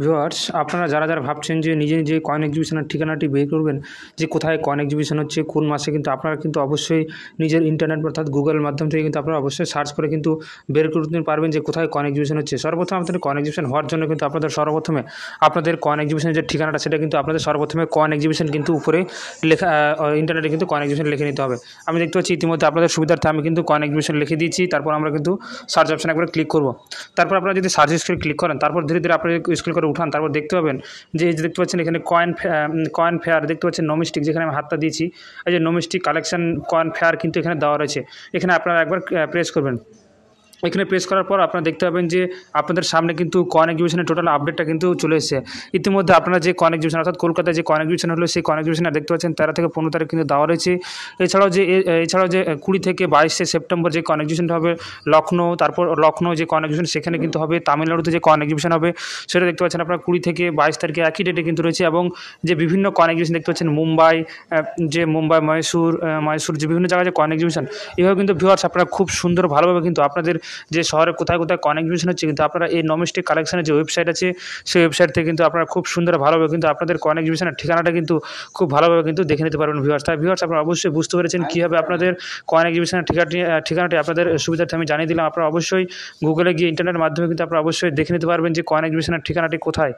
Viewers, আপনারা যারা ভাবছেন যে নিজে নিজে কয়েন এক্সিবিশনের ঠিকানাটি বের করবেন, যে কোথায় কয়েন এক্সিবিশন হচ্ছে, কোন মাসে, কিন্তু আপনারা কিন্তু অবশ্যই নিজের ইন্টারনেট অর্থাৎ গুগলের মাধ্যম থেকে কিন্তু আপনারা অবশ্যই সার্চ করে কিন্তু বের করতে পারবেন যে কোথায় কয়েন এক্সিবিশন হচ্ছে। সর্বপ্রথম আপনাদের কয়েন এক্সিবিশন হওয়ার জন্য কিন্তু আপনাদের কয়েন এক্সিবিশনের যে ঠিকানাটা, সেটা কিন্তু আপনাদের সর্বপ্রথমে কয়েন এক্সিবিশন কিন্তু উপরে লেখা, ইন্টারনেটে কিন্তু কয়েন এক্সিবিশন লিখে নিতে হবে। আমি দেখতে পাচ্ছি ইতিমধ্যে আপনাদের সুবিধার্থে আমি কিন্তু কয়েন এক্সিবিশন লিখে দিয়েছি। তারপর আমরা কিন্তু সার্চ অপশানে একবার ক্লিক করব। তারপর আপনারা যদি সার্চ হিস্ট্রি ক্লিক করেন, তারপর ধীরে ধীরে আপনারা স্ক্রল করে উঠান, তারপর দেখতে পাবেন যে এই যে দেখতে পাচ্ছেন এখানে কয়েন ফেয়ার দেখতে পাচ্ছেন, নোমিস্টিক, যেখানে আমি হাতটা দিয়েছি, এই যে নোমিস্টিক কালেকশন কয়েন ফেয়ার কিন্তু এখানে দেওয়া রয়েছে। এখানে আপনারা একবার প্রেস করবেন। এখানে প্রেস করার পর আপনারা দেখতে পাবেন যে আপনাদের সামনে কিন্তু কয়েন এক্সিবিশনের টোটাল আপডেটটা কিন্তু চলে এসেছে। ইতিমধ্যে আপনারা যে কয়েন এক্সিবিশন অর্থাৎ কলকাতায় যে কয়েন এক্সিবিশন হলো, সেই কয়েন এক্সিবিশনে দেখতে পাচ্ছেন 13 থেকে 15 তারিখ কিন্তু দেওয়া রয়েছে। এছাড়াও যে 20 থেকে 22 সেপ্টেম্বর যে কয়েন এক্সিবিশনটা হবে লখনৌ, তারপর লখনৌ যে কয়েন এক্সিবিশন সেখানে কিন্তু হবে। তামিলনাড়ুতে যে কয়েন এক্সিবিশন হবে সেটা দেখতে পাচ্ছেন আপনারা 20 থেকে 22 তারিখে একই ডেটে কিন্তু রয়েছে। এবং যে বিভিন্ন কয়েন এক্সিবিশন দেখতে পাচ্ছেন মুম্বাই, মহীশূর যে বিভিন্ন জায়গায় যে কয়েন এক্সিবিশন, এভাবে কিন্তু ভিউয়ার্স আপনারা খুব সুন্দর ভালোভাবে কিন্তু আপনাদের যে শহরে কোথায় কোথায় কয়েন এক্সিবিশন হচ্ছে, কিন্তু আপনারা এই নোমিস্টিক কালেকশনের যে ওয়েবসাইট আছে, সেই ওয়েবসাইট থেকে কিন্তু আপনারা খুব সুন্দর ভালোভাবে কিন্তু আপনাদের কয়েন এক্সিবিশনের ঠিকানাটা কিন্তু খুব ভালোভাবে কিন্তু দেখে নিতে পারবেন ভিউয়ার্স। তাই ভিউয়ার্স, আপনারা অবশ্যই বুঝতে পেরেছেন কীভাবে আপনাদের কয়েন এক্সিবিশনের ঠিকানাটি আপনাদের সুবিধার্থে আমি জানিয়ে দিলাম। আপনারা অবশ্যই গুগলে গিয়ে ইন্টারনেটের মাধ্যমে কিন্তু আপনারা অবশ্যই দেখে নিতে পারবেন যে কয়েন এক্সিবিশনের ঠিকানাটি কোথায়।